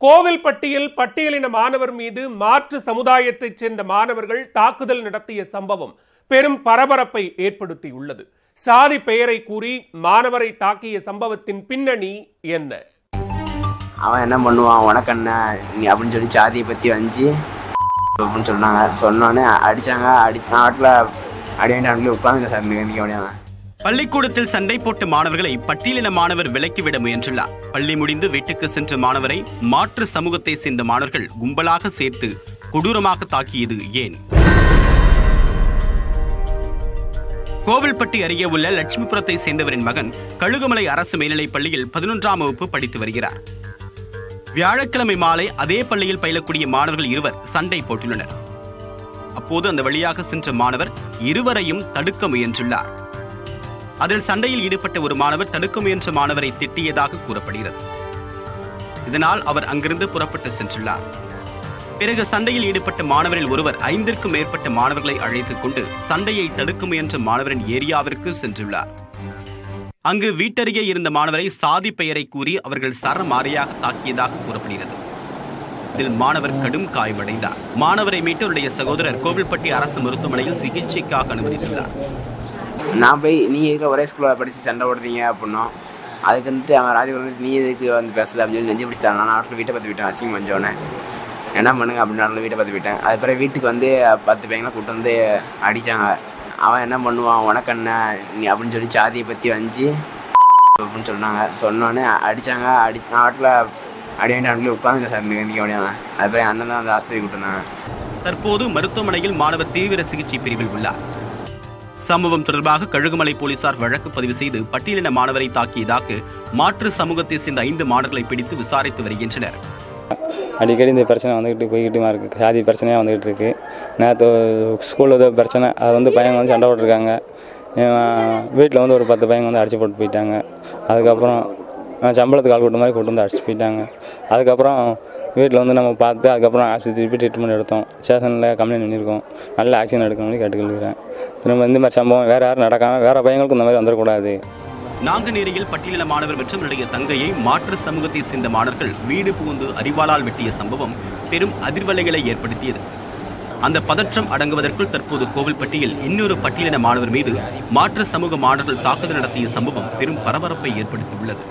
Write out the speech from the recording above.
கோவில்பட்டியில் பட்டியலின மாணவர் மீது மாற்று சமுதாயத்தைச் சேர்ந்த மாணவர்கள் தாக்குதல் நடத்திய சம்பவம் பெரும் பரபரப்பை ஏற்படுத்தியுள்ளது. சாதி பெயரை கூறி மாணவரை தாக்கிய சம்பவத்தின் பின்னணி என்ன? அவன் என்ன பண்ணுவான், உனக்கண்ண நீ அப்படின்னு சொல்லி சாதியை பற்றி வந்து அப்படின்னு சொன்னாங்க. சொன்னோன்னே அடித்தாங்க. நாட்டில் அடி வாங்கிட்டு உட்காந்துங்க சார் நிற்க முடியாமல். பள்ளிக்கூடத்தில் சண்டை போட்ட மாணவர்களை பட்டியலின மாணவர் விலக்கிவிட முயன்றுள்ளார். பள்ளி முடிந்து வீட்டுக்கு சென்ற மாணவரை மாற்று சமூகத்தை சேர்ந்த மாணவர்கள் கும்பலாக சேர்த்து கொடூரமாக தாக்கியது ஏன்? கோவில்பட்டி அருகே உள்ள லட்சுமிபுரத்தை சேர்ந்தவரின் மகன் கழுகுமலை அரசு மேல்நிலைப் பள்ளியில் 11ஆம் வகுப்பு படித்து வருகிறார். வியாழக்கிழமை மாலை அதே பள்ளியில் பயிலக்கூடிய மாணவர்கள் இருவர் சண்டை போட்டுள்ளனர். அப்போது அந்த வழியாக சென்ற மாணவர் இருவரையும் தடுக்க முயன்றுள்ளார். அதில் சண்டையில் ஈடுபட்ட ஒரு மாணவர் தடுக்க முயன்ற மாணவரை திட்டியதாக கூறப்படுகிறது. இதனால் அவர் அங்கிருந்து புறப்பட்டு சென்றுள்ளார். பிறகு சண்டையில் ஈடுபட்ட மாணவரில் ஒருவர் 5ற்கும் மேற்பட்ட மாணவர்களை அழைத்துக் கொண்டு சண்டையை தடுக்க முயன்ற மாணவரின் ஏரியாவிற்கு சென்றுள்ளார். அங்கு வீட்டருகே இருந்த மாணவரை சாதி பெயரை கூறி அவர்கள் சரமாரியாக தாக்கியதாக கூறப்படுகிறது. இதில் மாணவர் கடும் காயமடைந்தார். மாணவரை மீட்டு அவருடைய சகோதரர் கோவில்பட்டி அரசு மருத்துவமனையில் சிகிச்சைக்காக அனுமதித்துள்ளார். நான் போய் நீ இருக்கிற ஒரே ஸ்கூலில் படித்து சண்டை போடுறீங்க அப்படின்னோம். அதுக்கு வந்துட்டு அவன் ராஜகுரு நீ எதுக்கு வந்து பேசுது அப்படின்னு சொல்லி நெஞ்சு பிடிச்சிட்டாங்க. நான் அவர்கள் வீட்டை பார்த்து விட்டேன். அசிங்கம் வந்தோடனே என்ன பண்ணுங்க அப்படின்னு வீட்டை பார்த்து விட்டேன். அதுக்கப்புறம் வீட்டுக்கு வந்து 10 பையங்களை கூப்பிட்டு வந்து அடித்தாங்க. அவன் என்ன பண்ணுவான், உனக்கண்ண நீ அப்படின்னு சொல்லி சாதியை பற்றி வந்து அப்படின்னு சொன்னாங்க. சொன்னோன்னே அடித்தாங்க. நாட்டில் அடி வாங்கிட்டு உட்காந்துங்க சார் நிற்க முடியாமல். அதுக்கப்புறம் அண்ணன் தான் அந்த ஆஸ்பத்திரி கூப்பிட்டுருந்தாங்க. தற்போது மருத்துவமனையில் மாணவர் தீவிர சிகிச்சை பிரிவில் உள்ளார். சம்பவம் தொடர்பாக கழுகுமலை போலீசார் வழக்கு பதிவு செய்து பட்டியலின மாணவரை தாக்கியதாக மாற்று சமூகத்தை சேர்ந்த 5 மாணவர்களை பிடித்து விசாரித்து வருகின்றனர். அடிக்கடி இந்த பிரச்சனை வந்துக்கிட்டு போய்கிட்டுமா இருக்குது. சாதி பிரச்சனையாக வந்துக்கிட்டு இருக்குது. நேற்று ஸ்கூலில் பிரச்சனை, அது பையங்க சண்டை போட்டுருக்காங்க. வீட்டில் ஒரு 10 பையங்க அடிச்சு போட்டு போயிட்டாங்க. அதுக்கப்புறம் சம்பளத்துக்கு ஆள் கூட்ட மாதிரி கூட்டு வந்து அடிச்சு போயிட்டாங்க. அதுக்கப்புறம் வீட்டில் நம்ம பார்த்து அதுக்கப்புறம் ஆஸ்பத்திரி திருப்பி ட்ரீட்மெண்ட் எடுத்தோம். ஸ்டேஷனில் கம்ப்ளைண்ட் பண்ணியிருக்கோம். நல்ல ஆக்ஷன் எடுக்கணும்னு கேட்டுக்கொள்கிறேன். திரும்ப இந்த மாதிரி சம்பவம் வேறு யாரும் நடக்காமல் வேறு பையங்களுக்கும் இந்த மாதிரி வந்துடக்கூடாது. நாங்குநேரியில் பட்டியலின மாணவர் மற்றும் அவருடைய தங்கையை மாற்று சமூகத்தை சேர்ந்த மாணவர்கள் வீடு புகுந்து அரிவாளால் வெட்டிய சம்பவம் பெரும் அதிர்வலைகளை ஏற்படுத்தியது. அந்த பதற்றம் அடங்குவதற்குள் தற்போது கோவில்பட்டியில் இன்னொரு பட்டியலின மாணவர் மீது மாற்று சமூக மாணவர்கள் தாக்குதல் நடத்திய சம்பவம் பெரும் பரபரப்பை ஏற்படுத்தியுள்ளது.